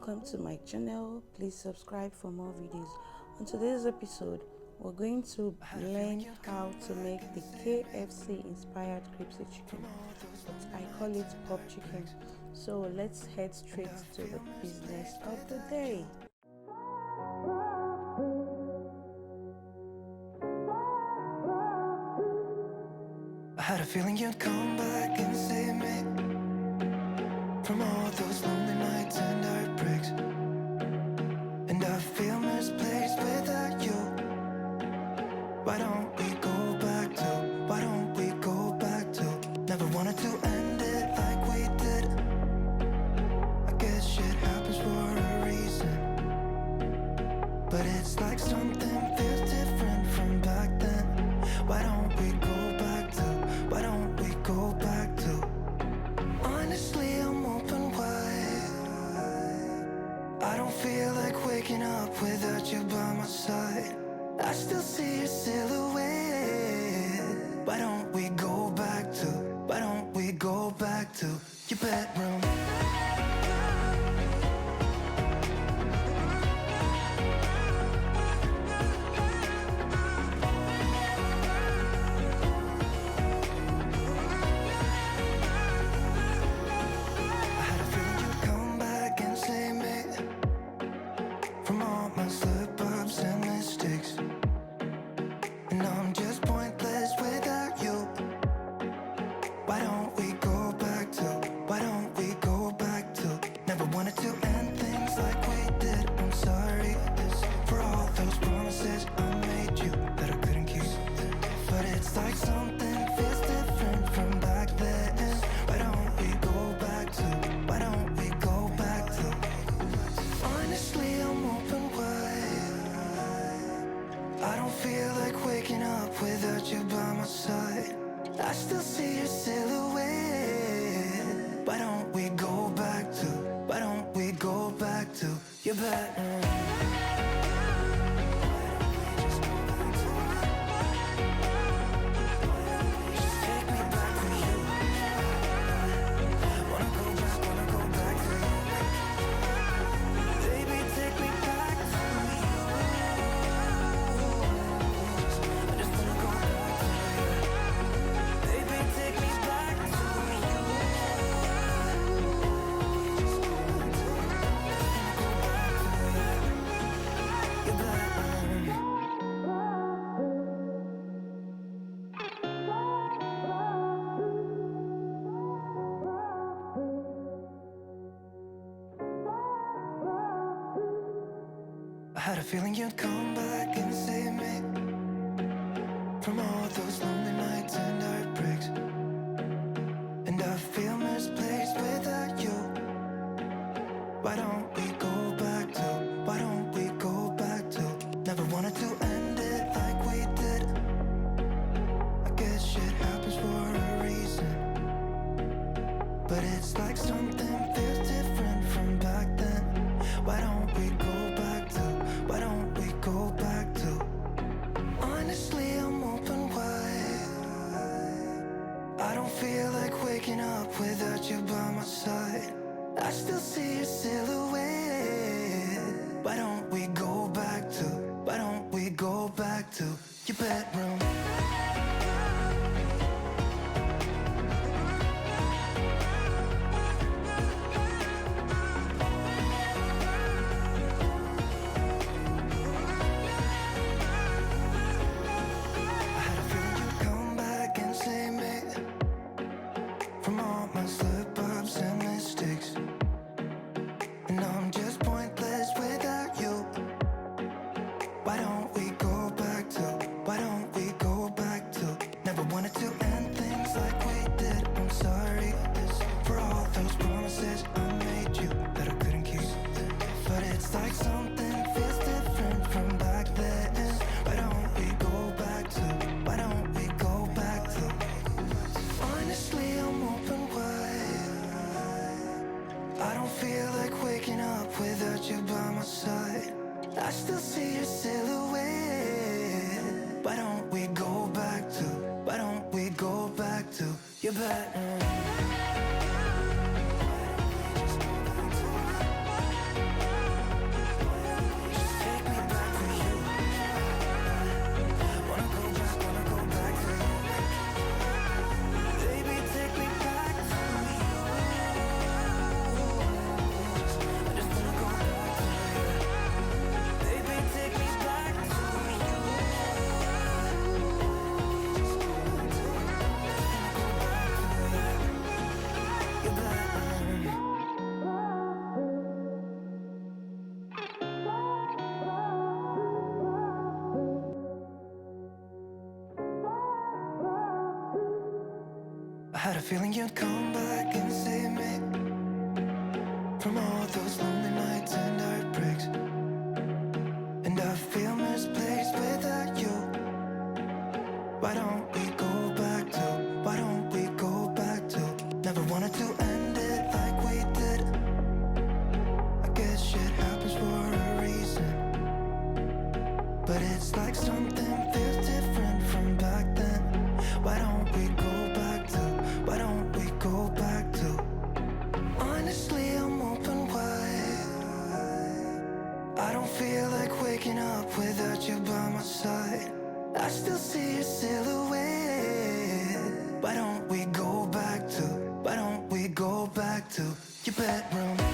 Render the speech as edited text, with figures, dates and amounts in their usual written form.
welcome to my channel. Please subscribe for more videos. On today's episode, we're going to learn how to make the KFC inspired KFC chicken, but I call it pop chicken. So let's head straight to the business of the day. I had a feeling you'd come back and save me from all those lonely nights and heartbreaks, and I feel misplaced without you. Why don't we go back to, why don't we go back to, never wanted to end it like we did. I guess shit happens for a reason, but it's like something feels different from back then. Why don't we go back to, why don't we go back to? Honestly, I'm open wide. I don't feel like waking up without you by my side. I still see your silhouette. Why don't we go back to, why don't we go back to your bedroom? I still see your silhouette. Why don't we go back to, why don't we go back to your bedroom? I had a feeling you'd come back and save me from all those lonely nights and heartbreaks, and I feel misplaced without you. Why don't we go back to, why don't we go back to, never wanted to end it like we did. I guess shit happens for a reason, but it's like something feels different from back then. Why don't we go back to, why don't we go back to? Honestly, I'm open wide. I don't feel like waking up without you by my side. I still see your silhouette. Why don't we go back to, why don't we go back to your bedroom? Why don't we go back to, why don't we go a feeling you'd come back and save me from all those lonely nights and heartbreaks. And I feel misplaced without you. Why don't we go back to, why don't we go back to? Never wanted to end it like we did. I guess shit happens for a reason. But it's like something feels different from back then. Why don't we go back to, why don't we go back to? Honestly, I'm open wide. I don't feel like waking up without you by my side. I still see your silhouette. Why don't we go back to, why don't we go back to your bedroom?